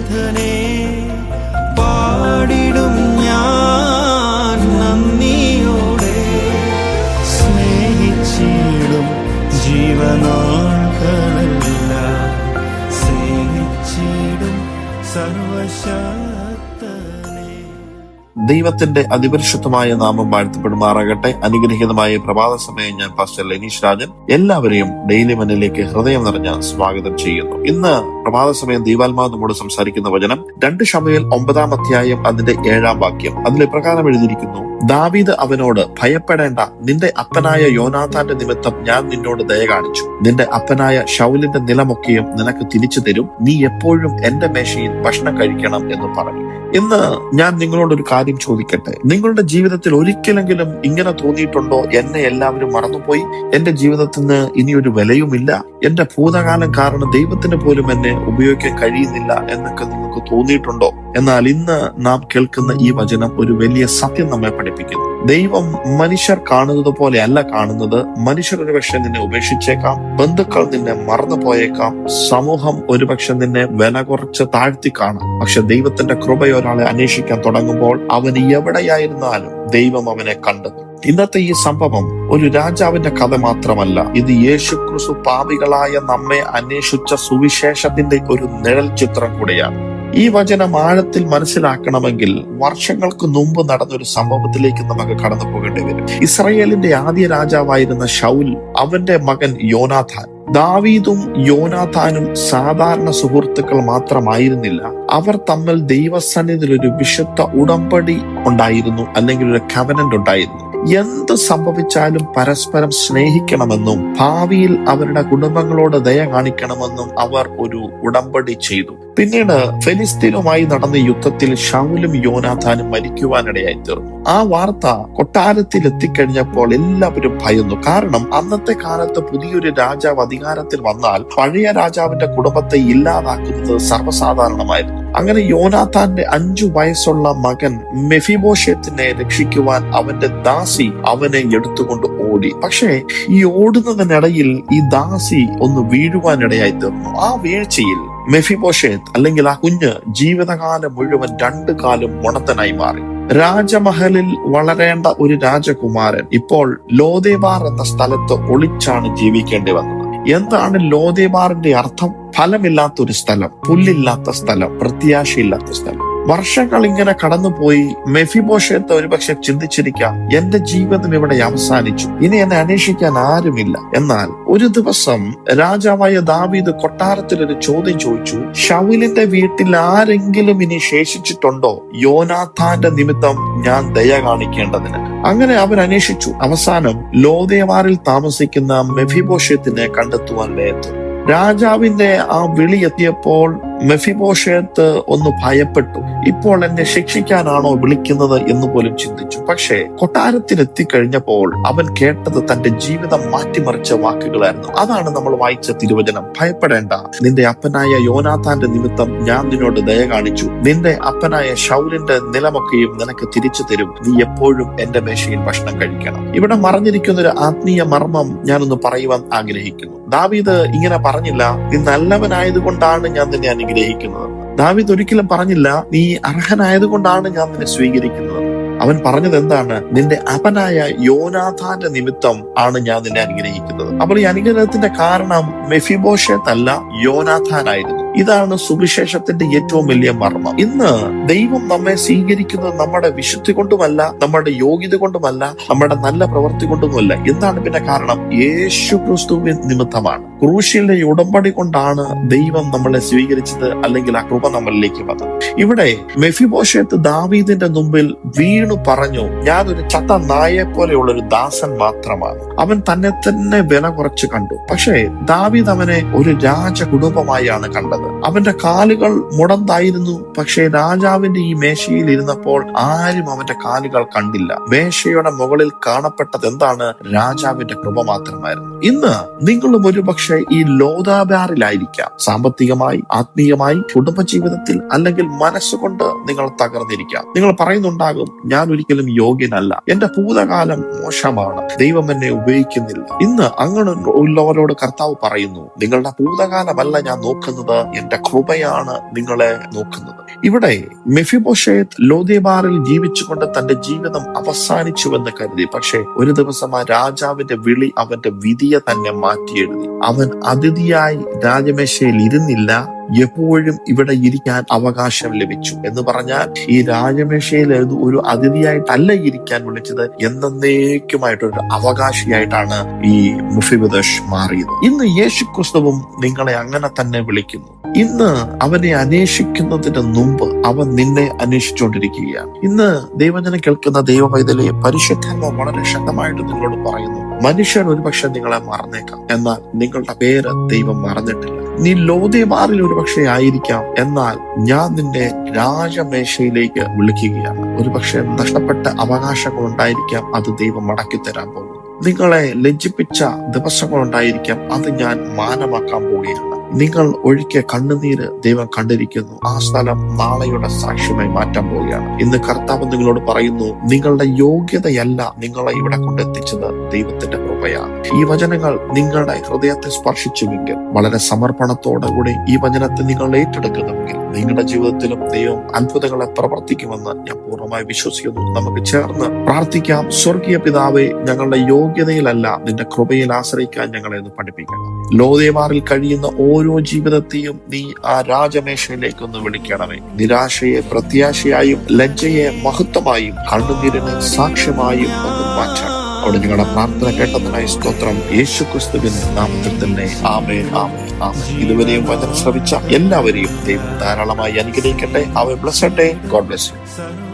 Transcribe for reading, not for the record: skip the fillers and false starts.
നാഥനെ പാടിടും ഞാൻ നന്ദിയോടെ. സ്നേഹിച്ചിടും ജീവനാൾകളെല്ലാം, സേവിച്ചിടും സർവശക്തനെ. ദൈവത്തിന്റെ അതിപരിശുദ്ധമായ നാമം വാഴ്ത്തപ്പെടുമാറാകട്ടെ. അനുഗ്രഹീതമായ പ്രഭാത സമയം ഞാൻ പാസ്റ്റർ ലെനീഷ് രാജൻ എല്ലാവരെയും ഡെയിലി മന്നിലേക്ക് ഹൃദയം നിറഞ്ഞ സ്വാഗതം ചെയ്യുന്നു. ഇന്ന് പ്രഭാത സമയം ദൈവാത്മാവ് നമ്മോട് സംസാരിക്കുന്ന വചനം 2 ശമൂവേൽ 9 അധ്യായം അതിന്റെ 7 വാക്യം. അതിൽ പ്രകാരം എഴുതിയിരിക്കുന്നു: ദാവീദ് അവനോട്, ഭയപ്പെടേണ്ട, നിന്റെ അപ്പനായ യോനാഥാന്റെ നിമിത്തം ഞാൻ നിന്നോട് ദയ കാണിച്ചു. നിന്റെ അപ്പനായ ശൗലിന്റെ നിലമൊക്കെയും നിനക്ക് തിരിച്ചു തരും. നീ എപ്പോഴും എന്റെ മേശയിൽ ഭക്ഷണം കഴിക്കണം എന്ന് പറഞ്ഞു. ഇന്ന് ഞാൻ നിങ്ങളോടൊരു കാര്യം ചോദിക്കട്ടെ. നിങ്ങളുടെ ജീവിതത്തിൽ ഒരിക്കലെങ്കിലും ഇങ്ങനെ തോന്നിയിട്ടുണ്ടോ? എന്നെ എല്ലാവരും മറന്നുപോയി, എന്റെ ജീവിതത്തിന് ഇനിയൊരു വിലയുമില്ല, എന്റെ ഭൂതകാലം കാരണം ദൈവത്തിന് പോലും എന്നെ ഉപയോഗിക്കാൻ കഴിയുന്നില്ല എന്നൊക്കെ നിങ്ങൾക്ക് തോന്നിയിട്ടുണ്ടോ? എന്നാൽ ഇന്ന് നാം കേൾക്കുന്ന ഈ വചനം ഒരു വലിയ സത്യം നമ്മെ പഠിപ്പിക്കുന്നു. ദൈവം മനുഷ്യർ കാണുന്നത് പോലെ അല്ല കാണുന്നത്. മനുഷ്യർ ഒരുപക്ഷെ നിന്നെ ഉപേക്ഷിച്ചേക്കാം, ബന്ധുക്കൾ നിന്നെ മറന്നു പോയേക്കാം, സമൂഹം ഒരുപക്ഷെ നിന്നെ വില കുറച്ച് താഴ്ത്തി കാണാം. പക്ഷെ ദൈവത്തിന്റെ കൃപ ഒരാളെ അന്വേഷിക്കാൻ തുടങ്ങുമ്പോൾ അവന് എവിടെയായിരുന്നാലും ദൈവം അവനെ കണ്ടെത്തും. ഇന്നത്തെ ഈ സംഭവം ഒരു രാജാവിന്റെ കഥ മാത്രമല്ല, ഇത് യേശുക്രിസ്തു പാപികളായ നമ്മെ അന്വേഷിച്ച സുവിശേഷത്തിന്റെ ഒരു നിഴൽ ചിത്രം കൂടെയാണ്. ഈ വചനം ആഴത്തിൽ മനസ്സിലാക്കണമെങ്കിൽ വർഷങ്ങൾക്ക് മുമ്പ് നടന്നൊരു സംഭവത്തിലേക്ക് നമുക്ക് കടന്നു പോകേണ്ടി വരും. ഇസ്രായേലിന്റെ ആദ്യ രാജാവായിരുന്ന ശൗൽ, അവന്റെ മകൻ യോനാഥാൻ. ദാവീദും യോനാഥാനും സാധാരണ സുഹൃത്തുക്കൾ മാത്രമായിരുന്നില്ല, അവർ തമ്മിൽ ദൈവസന്നിധിയിൽ ഒരു വിശുദ്ധ ഉടമ്പടി ഉണ്ടായിരുന്നു, അല്ലെങ്കിൽ ഒരു കവനന്റ് ഉണ്ടായിരുന്നു. എന്ത് സംഭവിച്ചാലും പരസ്പരം സ്നേഹിക്കണമെന്നും ഭാവിയിൽ അവരുടെ കുടുംബങ്ങളോട് ദയ കാണിക്കണമെന്നും അവർ ഒരു ഉടമ്പടി ചെയ്തു. പിന്നീട് ഫെലിസ്തീനുമായി നടന്ന യുദ്ധത്തിൽ ശൗലും യോനാഥാനും മരിക്കുവാനിടയായി തീർന്നു. ആ വാർത്ത കൊട്ടാരത്തിൽ എത്തിക്കഴിഞ്ഞപ്പോൾ എല്ലാവരും ഭയന്നു. കാരണം അന്നത്തെ കാലത്ത് പുതിയൊരു രാജാവ് അധികാരത്തിൽ വന്നാൽ പഴയ രാജാവിന്റെ കുടുംബത്തെ ഇല്ലാതാക്കുന്നത് സർവ്വസാധാരണമായിരുന്നു. അങ്ങനെ യോനാഥാന്റെ 5 വയസ്സുള്ള മകൻ മെഫിബോശേത്തിനെ രക്ഷിക്കുവാൻ അവന്റെ ദാസി അവനെ എടുത്തുകൊണ്ട് ഓടി. പക്ഷേ ഈ ഓടുന്നതിനിടയിൽ ഈ ദാസി ഒന്ന് വീഴുവാനിടയായി തീർന്നു. ആ വീഴ്ചയിൽ മെഫിബോശേത്ത്, അല്ലെങ്കിൽ ആ കുഞ്ഞ്, ജീവിതകാലം മുഴുവൻ 2 കാലും മുടന്തനായി മാറി. രാജമഹലിൽ വളരേണ്ട ഒരു രാജകുമാരൻ ഇപ്പോൾ ലോദേബാർ എന്ന സ്ഥലത്ത് ഒളിച്ചാണ് ജീവിക്കേണ്ടി വന്നത്. എന്താണ് ലോദേബാറിന്റെ അർത്ഥം? ഫലമില്ലാത്തൊരു സ്ഥലം, പുല്ലില്ലാത്ത സ്ഥലം, പ്രത്യാശയില്ലാത്ത സ്ഥലം. വർഷങ്ങൾ ഇങ്ങനെ കടന്നുപോയി. മെഫിബോശേത്ത് ഒരുപക്ഷെ ചിന്തിച്ചിരിക്കാം, എന്റെ ജീവിതം ഇവിടെ അവസാനിച്ചു, ഇനി എന്നെ അന്വേഷിക്കാൻ ആരുമില്ല. എന്നാൽ ഒരു ദിവസം രാജാവായ ദാവീദ് കൊട്ടാരത്തിൽ ഒരു ചോദ്യം ചോദിച്ചു: ശൗലിന്റെ വീട്ടിൽ ആരെങ്കിലും ഇനി ശേഷിച്ചിട്ടുണ്ടോ യോനാഥാന്റെ നിമിത്തം ഞാൻ ദയ കാണിക്കേണ്ടതിന്? അങ്ങനെ അവൻ അന്വേഷിച്ചു. അവസാനം ലോദേബാറിൽ താമസിക്കുന്ന മെഫിബോശേത്തിനെ കണ്ടെത്തുവാൻ എത്തി. രാജാവിന്റെ ആ വിളി എത്തിയപ്പോൾ മെഫിബോശേത്ത് ഒന്ന് ഭയപ്പെട്ടു. ഇപ്പോൾ എന്നെ ശിക്ഷിക്കാനാണോ വിളിക്കുന്നത് എന്ന് പോലും ചിന്തിച്ചു. പക്ഷേ കൊട്ടാരത്തിൽ എത്തിക്കഴിഞ്ഞപ്പോൾ അവൻ കേട്ടത് തന്റെ ജീവിതം മാറ്റിമറിച്ച വാക്കുകളായിരുന്നു. അതാണ് നമ്മൾ വായിച്ച തിരുവചനം: ഭയപ്പെടേണ്ട, നിന്റെ അപ്പനായ യോനാഥാന്റെ നിമിത്തം ഞാൻ നിന്നോട് ദയ കാണിച്ചു. നിന്റെ അപ്പനായ ശൗലിന്റെ നിലമൊക്കെയും നിനക്ക് തിരിച്ചു തരും. നീ എപ്പോഴും എന്റെ മേശയിൽ ഭക്ഷണം കഴിക്കണം. ഇവിടെ മറഞ്ഞിരിക്കുന്ന ഒരു ആത്മീയ മർമ്മം ഞാനൊന്ന് പറയുവാൻ ആഗ്രഹിക്കുന്നു. ദാവീദ് ഇങ്ങനെ പറഞ്ഞില്ല, നീ നല്ലവനായതുകൊണ്ടാണ് ഞാൻ നിന്നെ അനുഗ്രഹിക്കുന്നത്. ദാവീദ് ഒരിക്കലും പറഞ്ഞില്ല, നീ അർഹനായതുകൊണ്ടാണ് ഞാൻ നിന്നെ സ്വീകരിക്കുന്നത്. അവൻ പറഞ്ഞത് എന്താണ്? നിന്റെ അപ്പനായ യോനാഥാന്റെ നിമിത്തം ആണ് ഞാൻ നിന്നെ അനുഗ്രഹിക്കുന്നത്. അപ്പോൾ ഈ അനുഗ്രഹത്തിന്റെ കാരണം മെഫിബോശേത്ത് അല്ല, യോനാഥാനായിരുന്നു. ഇതാണ് സുവിശേഷത്തിന്റെ ഏറ്റവും വലിയ മർമ്മം. ഇന്ന് ദൈവം നമ്മെ സ്വീകരിക്കുന്നത് നമ്മുടെ വിശുദ്ധി കൊണ്ടുമല്ല, നമ്മുടെ യോഗ്യത കൊണ്ടുമല്ല, നമ്മുടെ നല്ല പ്രവൃത്തി കൊണ്ടുമല്ല. എന്താണ് പിന്നെ കാരണം? യേശു ക്രിസ്തുവിൻ നിമിത്തമാണ്. ക്രൂശിലെ ഉടമ്പടി കൊണ്ടാണ് ദൈവം നമ്മളെ സ്വീകരിച്ചത്, അല്ലെങ്കിൽ ആ കൃപ നമ്മളിലേക്ക് വന്നത്. ഇവിടെ മെഫിബോശേത്ത് ദാവീദിന്റെ മുമ്പിൽ വീണു പറഞ്ഞു, ഞാനൊരു ചത്ത നായെ പോലെയുള്ള ഒരു ദാസൻ മാത്രമാണ്. അവൻ തന്നെ തന്നെ വില കുറച്ച് കണ്ടു. പക്ഷേ ദാവീദ് അവനെ ഒരു രാജകുടുംബമായാണ് കണ്ടത്. അവന്റെ കാലുകൾ മുടന്തായിരുന്നു. പക്ഷേ രാജാവിന്റെ ഈ മേശയിൽ ഇരുന്നപ്പോൾ ആരും അവന്റെ കാലുകൾ കണ്ടില്ല. മേശയുടെ മുകളിൽ കാണപ്പെട്ടത് എന്താണ്? രാജാവിന്റെ കൃപ മാത്രമായിരുന്നു. ഇന്ന് നിങ്ങളും ഒരുപക്ഷെ ഒരുപക്ഷെ ഈ ലോദാബാറിലായിരിക്കാം. സാമ്പത്തികമായി, ആത്മീയമായി, കുടുംബജീവിതത്തിൽ, അല്ലെങ്കിൽ മനസ്സുകൊണ്ട് നിങ്ങൾ തകർന്നിരിക്കാം. നിങ്ങൾ പറയുന്നുണ്ടാകും, ഞാൻ ഒരിക്കലും യോഗ്യനല്ല, എന്റെ ഭൂതകാലം മോശമാണ്, ദൈവം എന്നെ ഉപയോഗിക്കുന്നില്ല. ഇന്ന് അങ്ങനെ ഉള്ളവരോട് കർത്താവ് പറയുന്നു, നിങ്ങളുടെ ഭൂതകാലമല്ല ഞാൻ നോക്കുന്നത്, എന്റെ കൃപയാണ് നിങ്ങളെ നോക്കുന്നത്. ഇവിടെ മെഫിബോശേത്ത് ലോദേബാറിൽ ജീവിച്ചുകൊണ്ട് തന്റെ ജീവിതം അവസാനിച്ചുവെന്ന് കരുതി. പക്ഷെ ഒരു ദിവസം ആ രാജാവിന്റെ വിളി അവന്റെ വിധിയെ തന്നെ മാറ്റിയെഴുതി. അവൻ അതിഥിയായി രാജമേശയിൽ ഇരുന്നില്ല, എപ്പോഴും ഇവിടെ ഇരിക്കാൻ അവകാശം ലഭിച്ചു. എന്ന് പറഞ്ഞാൽ ഈ രാജമേശയിൽ ഒരു അതിഥിയായിട്ടല്ല ഇരിക്കാൻ വിളിച്ചത്, എന്നേക്കുമായിട്ടൊരു അവകാശിയായിട്ടാണ് ഈ മെഫിബോശേത്ത് മാറിയത്. ഇന്ന് യേശുക്രിസ്തുവും നിങ്ങളെ അങ്ങനെ തന്നെ വിളിക്കുന്നു. ഇന്ന് അവനെ അന്വേഷിക്കുന്നതിന് മുമ്പ് അവൻ നിന്നെ അന്വേഷിച്ചുകൊണ്ടിരിക്കുകയാണ്. ഇന്ന് ദൈവജനം കേൾക്കുന്ന ദൈവ പൈതലെ, പരിശുദ്ധാത്മ വളരെ ശക്തമായിട്ട് നിങ്ങളോട് പറയുന്നു, മനുഷ്യർ ഒരുപക്ഷെ നിങ്ങളെ മറന്നേക്കാം, എന്നാൽ നിങ്ങളുടെ പേര് ദൈവം മറന്നിട്ടില്ല. നീ ലോദേബാറിൽ ഒരുപക്ഷെ ആയിരിക്കാം, എന്നാൽ ഞാൻ നിന്നെ രാജമേശയിലേക്ക് വിളിക്കുകയാണ്. ഒരുപക്ഷെ നഷ്ടപ്പെട്ട അവകാശങ്ങൾ ഉണ്ടായിരിക്കാം, അത് ദൈവം മടക്കി തരാൻ പോകുന്നു. നിങ്ങളെ ലജ്ജിപ്പിച്ച ദിവസങ്ങളുണ്ടായിരിക്കാം, അത് ഞാൻ മാനമാക്കാൻ പോവുകയാണ്. നിങ്ങൾ ഒഴുക്കിയ കണ്ണുനീര് ദൈവം കണ്ടിരിക്കുന്നു. ആ സ്ഥലം നാളെയുടെ സാക്ഷ്യമായി മാറ്റാൻ പോവുകയാണ്. ഇന്ന് കർത്താവ് നിങ്ങളോട് പറയുന്നു, നിങ്ങളുടെ യോഗ്യതയല്ല നിങ്ങളെ ഇവിടെ കൊണ്ടെത്തിച്ചത്, ദൈവത്തിന്റെ കൃപയാണ്. ഈ വചനങ്ങൾ നിങ്ങളുടെ ഹൃദയത്തെ സ്പർശിച്ചുവെങ്കിൽ, വളരെ സമർപ്പണത്തോടുകൂടി ഈ വചനത്തെ നിങ്ങൾ ഏറ്റെടുക്കുന്നുവെങ്കിൽ, നിങ്ങളുടെ ജീവിതത്തിലും ദൈവം അത്ഭുതങ്ങളെ പ്രവർത്തിക്കുമെന്ന് ഞാൻ പൂർണ്ണമായി വിശ്വസിക്കുന്നു. നമുക്ക് ചേർന്ന് പ്രാർത്ഥിക്കാം. സ്വർഗീയ പിതാവേ, ഞങ്ങളുടെ യോഗ്യതയിലല്ല നിന്റെ കൃപയിൽ ആശ്രയിക്കാൻ ഞങ്ങളെ ഒന്ന് പഠിപ്പിക്കണം. ലോദേബാറിൽ കഴിയുന്ന ഓരോ ജീവിതത്തെയും നീ ആ രാജമേശയിലേക്കൊന്ന് വിളിക്കണമേ. നിരാശയെ പ്രത്യാശയായും, ലജ്ജയെ മഹത്വമായും, കണ്ണുനീരിന് സാക്ഷ്യമായും ഒന്ന് മാറ്റണം. അവിടെ ഞങ്ങളുടെ പ്രാർത്ഥന കേട്ടതിനായി സ്തോത്രം. യേശുക്രിസ്തുവിന്റെ നാമത്തിൽ തന്നെ ആമേൻ, ആമേൻ, ആമേൻ. ഇതുവരെയും വചനം ശ്രവിച്ച എല്ലാവരെയും ദൈവം ധാരാളമായി അനുഗ്രഹിക്കട്ടെ. അവ blessed day. God bless you.